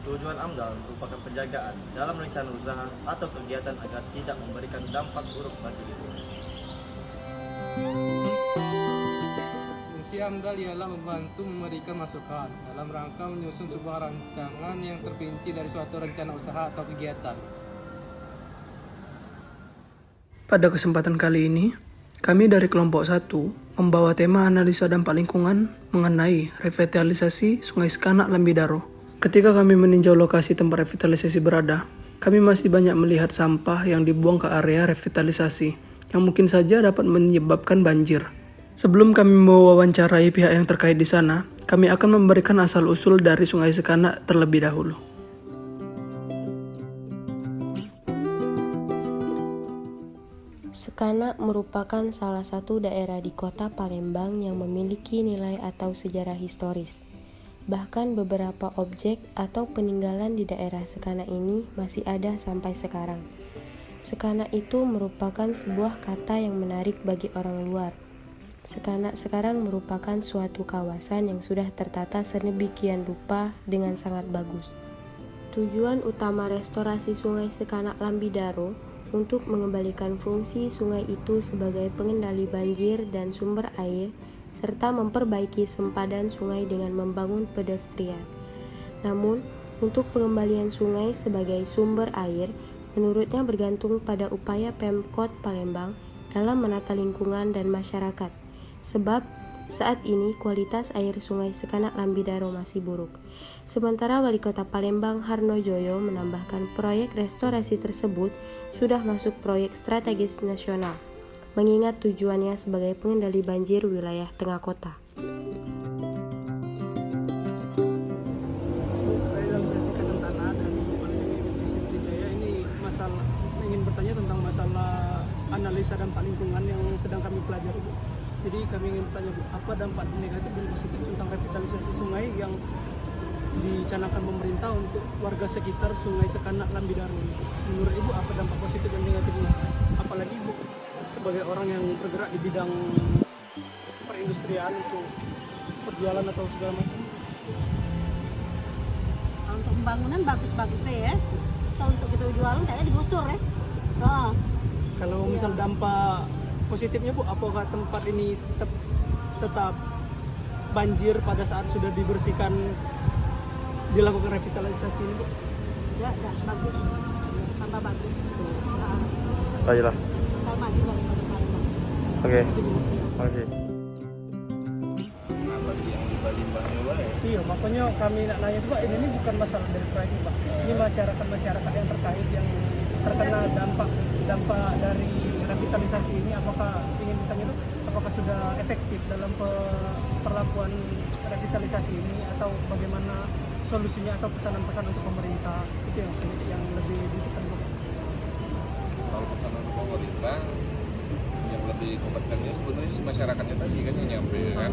Tujuan AMDAL merupakan penjagaan dalam rencana usaha atau kegiatan agar tidak memberikan dampak buruk bagi lingkungan. Fungsi AMDAL ialah membantu memberikan masukan dalam rangka menyusun sebuah rancangan yang terperinci dari suatu rencana usaha atau kegiatan. Pada kesempatan kali ini, kami dari kelompok 1 membawa tema analisa dampak lingkungan mengenai revitalisasi Sungai Sekanak Lambidaro. Ketika kami meninjau lokasi tempat revitalisasi berada, kami masih banyak melihat sampah yang dibuang ke area revitalisasi yang mungkin saja dapat menyebabkan banjir. Sebelum kami mewawancarai pihak yang terkait di sana, kami akan memberikan asal-usul dari Sungai Sekanak terlebih dahulu. Sekanak merupakan salah satu daerah di kota Palembang yang memiliki nilai atau sejarah historis. Bahkan beberapa objek atau peninggalan di daerah Sekanak ini masih ada sampai sekarang. Sekanak itu merupakan sebuah kata yang menarik bagi orang luar. Sekanak sekarang merupakan suatu kawasan yang sudah tertata sedemikian rupa dengan sangat bagus. Tujuan utama restorasi Sungai Sekanak Lambidaro untuk mengembalikan fungsi sungai itu sebagai pengendali banjir dan sumber air, serta memperbaiki sempadan sungai dengan membangun pedestrian. Namun, untuk pengembalian sungai sebagai sumber air, menurutnya bergantung pada upaya Pemkot Palembang dalam menata lingkungan dan masyarakat. Sebab, saat ini kualitas air Sungai Sekanak Lambidaro masih buruk. Sementara Wali Kota Palembang Harnojoyo menambahkan proyek restorasi tersebut sudah masuk proyek strategis nasional, mengingat tujuannya sebagai pengendali banjir wilayah tengah kota. Saya dalam Presiden Kesentana dan Divisi Jaya ini ingin bertanya tentang masalah analisa dampak lingkungan yang sedang kami pelajari. Jadi kami ingin bertanya, Bu, apa dampak negatif dan positif tentang revitalisasi sungai yang dicanangkan pemerintah untuk warga sekitar Sungai Sekanak Lambidaro? Menurut Ibu apa dampak positif dan negatifnya? Apalagi Ibu sebagai orang yang bergerak di bidang perindustrian untuk perjualan atau segala macam. Untuk pembangunan bagus-bagus deh ya. Kalau untuk kita jualan kayaknya digusur ya. Oh. Kalau misal dampak positifnya Bu, apakah tempat ini tetap banjir pada saat sudah dibersihkan, dilakukan revitalisasi ini Bu? Ya, bagus. Tambah bagus. Baiklah. Kita maju dari Kota Palembang. Oke. Makasih. Apa sih yang limbah-limbahnya Pak? Iya, makanya kami nak nanya Pak, ini bukan masalah dari proyek Pak. Ini masyarakat yang terkait yang terkena dampak dari revitalisasi ini. Apakah ingin ditanya itu, apakah sudah efektif dalam perlakuan revitalisasi ini atau bagaimana solusinya atau pesanan-pesan untuk pemerintah? Itu yang lebih dibutuhkan Pak. Kalau pesan untuk pemerintah yang lebih kompetennya sebenarnya si masyarakatnya tadi kan yang nyampe kan.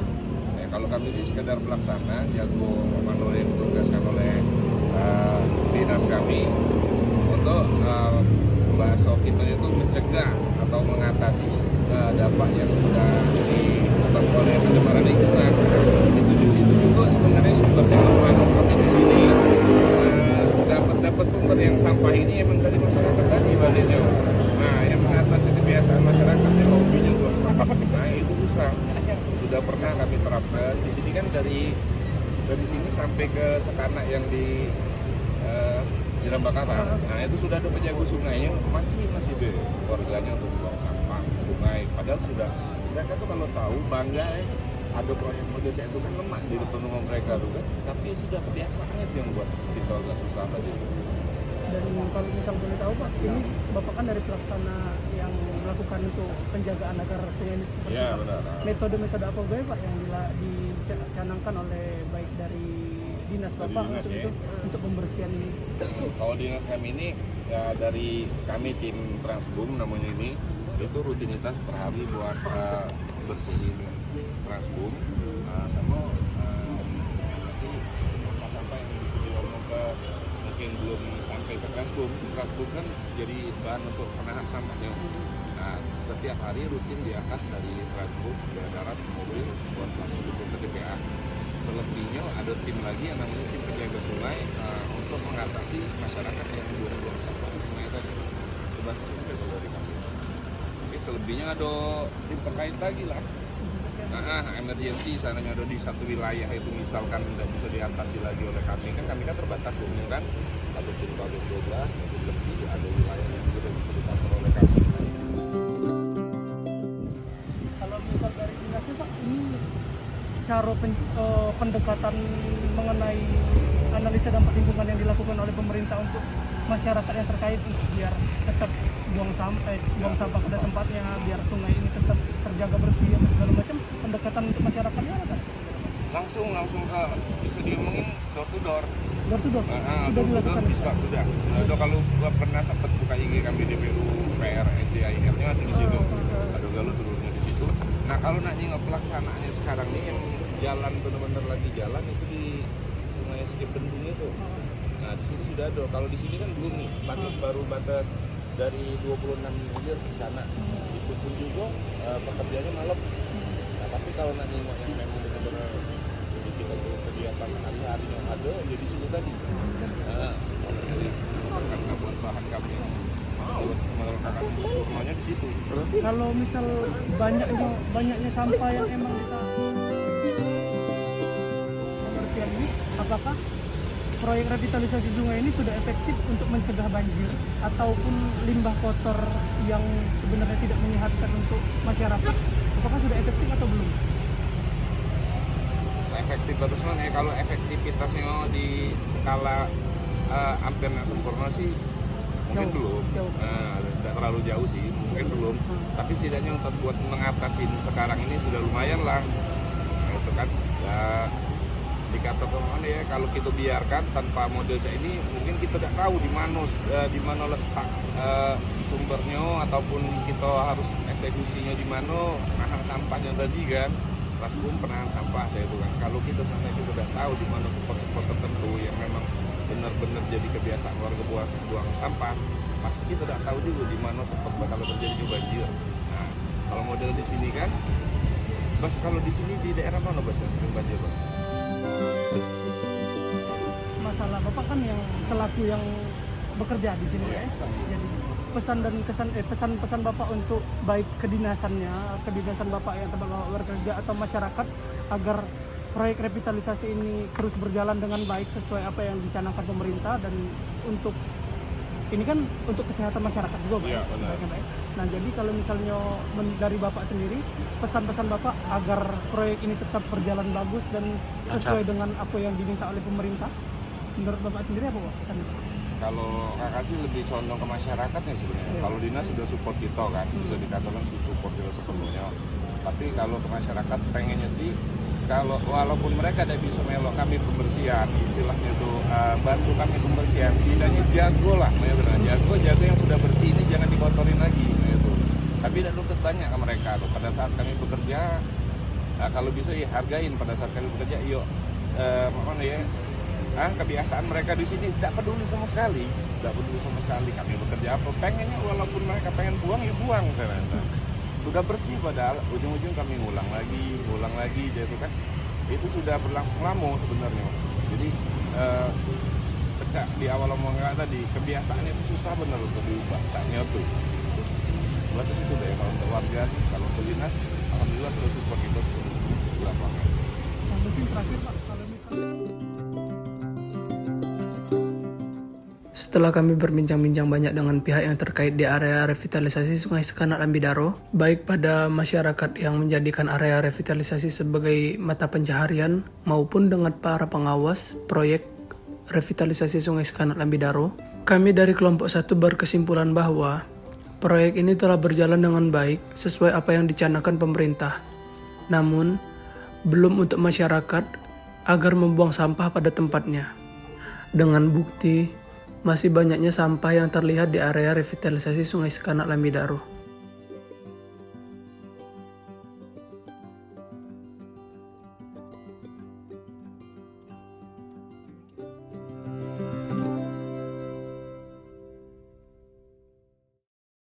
Ya, kalau kami sih sekedar pelaksana yang memenuhi ditugaskan oleh dinas kami untuk bahasa kita itu mencegah atau mengatasi dampak yang sudah disebabkan oleh pencemaran lingkungan. Itu juga sebenarnya sumbernya masalah kami di sini. Dapat sumber yang sampah ini emang dari masyarakat tadi baliknya. Nah, yang mengatasi kebiasaan masyarakatnya hobinya buang sampah ke sungai itu susah. Sudah pernah kami terapkan di sini kan dari sini sampai ke Sekanak yang di Lambakara. Nah, itu sudah ada penjaga sungainya, masih be warganya untuk buang sampah sungai. Padahal sudah mereka tuh kalau tahu bangga ada proyek model itu kan lemak di depan rumah mereka tuh kan. Tapi sudah kebiasaannya itu yang buat kita agak susah tadi. Dan kalau misal boleh tahu Pak, ini Bapak kan dari pelaksana yang melakukan untuk penjagaan agar sungai ini bersih. Iya, benar. Metode-metode apa Pak yang dicanangkan oleh baik dari dinas Bapak untuk pembersihan ini? Kalau dinas kami ini ya dari kami tim Transboom namanya ini, itu rutinitas per hari buat bersihin Transboom sama sampah-sampah yang bisa diomong ke mungkin belum sampai ke Transboom. Transboom kan jadi bahan untuk penahan sampahnya. Nah Nah, setiap hari rutin diangkat dari transport ke darat mobil buat langsung dibawa ke TPA. Selebihnya ada tim lagi yang namanya tim penjaga sungai untuk mengatasi masyarakat yang buang sampah di sungai tadi. Sebatas itu dari kami. Oke, selebihnya ada tim terkait lagi lah. Nah, emergency sananya ada di satu wilayah itu misalkan tidak bisa diatasi lagi oleh kami kan terbatas umum kan. Ada tim kabel 12, ada lebih, ada wilayah yang tidak bisa dikontrol oleh kami. Kalau misal dari dinasnya Pak, ini cara pendekatan mengenai analisa dampak lingkungan yang dilakukan oleh pemerintah untuk masyarakat yang terkait untuk biar tetap buang sampah pada tempatnya, biar sungai ini tetap terjaga bersih atau segala macam, pendekatan untuk masyarakatnya apa? Langsung bisa diomongin door to door. Door to door. Door to door bisa sudah. Kalau pernah sempat buka IG kami DPU PR SDIR-nya ada di situ. Ada galuh seluruhnya di situ. Nah, kalau nak nengok pelaksanaannya sekarang nih yang jalan benar-benar lagi jalan itu di Sungai Sekip Bendung itu. Nah, di situ sudah ada. Kalau di sini kan belum nih, baru batas dari 26 miliar ke sana. Itu pun juga pekerjaannya malam. Nah, tapi kalau nak nengok yang memang benar-benar kegiatan hari-hari yang ada jadi situ tadi. Nah, misalkan buat bahan kami meletakkan rumahnya di situ. Kalau misal banyaknya sampah yang emang kita pembersihan ini, apakah proyek revitalisasi sungai ini sudah efektif untuk mencegah banjir ataupun limbah kotor yang sebenarnya tidak menyehatkan untuk masyarakat? Apakah sudah efektif atau belum? Efektif batas mana ya? Kalau efektivitasnya di skala hampir sempurna sih mungkin belum. Tidak terlalu jauh sih, mungkin belum. Tapi setidaknya untuk buat mengatasi sekarang ini sudah lumayan lah. Nah, itu kan ya, dikatakan ya kalau kita biarkan tanpa model C ini mungkin kita tidak tahu di mana letak sumbernya ataupun kita harus eksekusinya di mana nahan sampahnya tadi kan. Rasbum penahan sampah saya itu kan. Kalau kita sampai kita sudah tahu di mana spot-spot tertentu yang memang benar-benar jadi kebiasaan warga buang sampah, pasti kita tidak tahu juga di mana spot bakal terjadi banjir. Nah, kalau model di sini kan, Bas kalau di sini di daerah mana Bas yang sering banjir Bas? Masalah Bapak kan yang selaku yang bekerja di sini ya. Jadi pesan Bapak untuk baik kedinasan Bapak yang tempat Bapak bekerja atau masyarakat agar proyek revitalisasi ini terus berjalan dengan baik sesuai apa yang dicanangkan pemerintah dan untuk ini kan untuk kesehatan masyarakat juga Pak. Iya, benar. Baik. Nah, jadi kalau misalnya dari Bapak sendiri pesan-pesan Bapak agar proyek ini tetap berjalan bagus dan sesuai dengan apa yang diminta oleh pemerintah, menurut Bapak sendiri apa Pak pesannya? Kalau kakak sih lebih condong ke masyarakatnya sebenarnya. Kalau dinas sudah support kita kan, bisa dikatakan support kita sepenuhnya. Tapi kalau ke masyarakat pengennya kalau walaupun mereka tidak bisa melok kami pembersihan, istilahnya tuh bantu kami pembersihan, setidaknya jago lah, jago yang sudah bersih ini jangan dikotorin lagi, itu. Tapi tidak lutut banyak ke mereka tuh. Pada saat kami bekerja, kalau bisa ya hargain pada saat kami bekerja, yuk kebiasaan mereka di sini tidak peduli sama sekali, kami bekerja apa pengennya walaupun mereka pengen buang ya buang ternyata sudah bersih padahal ujung-ujung kami ngulang lagi gitu kan. Itu sudah berlangsung lama sebenarnya. Jadi pecah di awal omongan tadi kebiasaannya itu susah benar untuk diubah, tanya tuh. Buat itu deh kalau untuk warga, kalau untuk dinas alhamdulillah sudah support kita di lapangan. Nah, mungkin terakhir Pak, kalau misalnya setelah kami berbincang-bincang banyak dengan pihak yang terkait di area revitalisasi Sungai Sekanak Lambidaro, baik pada masyarakat yang menjadikan area revitalisasi sebagai mata pencaharian maupun dengan para pengawas proyek revitalisasi Sungai Sekanak Lambidaro, kami dari kelompok 1 berkesimpulan bahwa proyek ini telah berjalan dengan baik sesuai apa yang dicanangkan pemerintah. Namun, belum untuk masyarakat agar membuang sampah pada tempatnya. Dengan bukti masih banyaknya sampah yang terlihat di area revitalisasi Sungai Sekanak Lambidaro.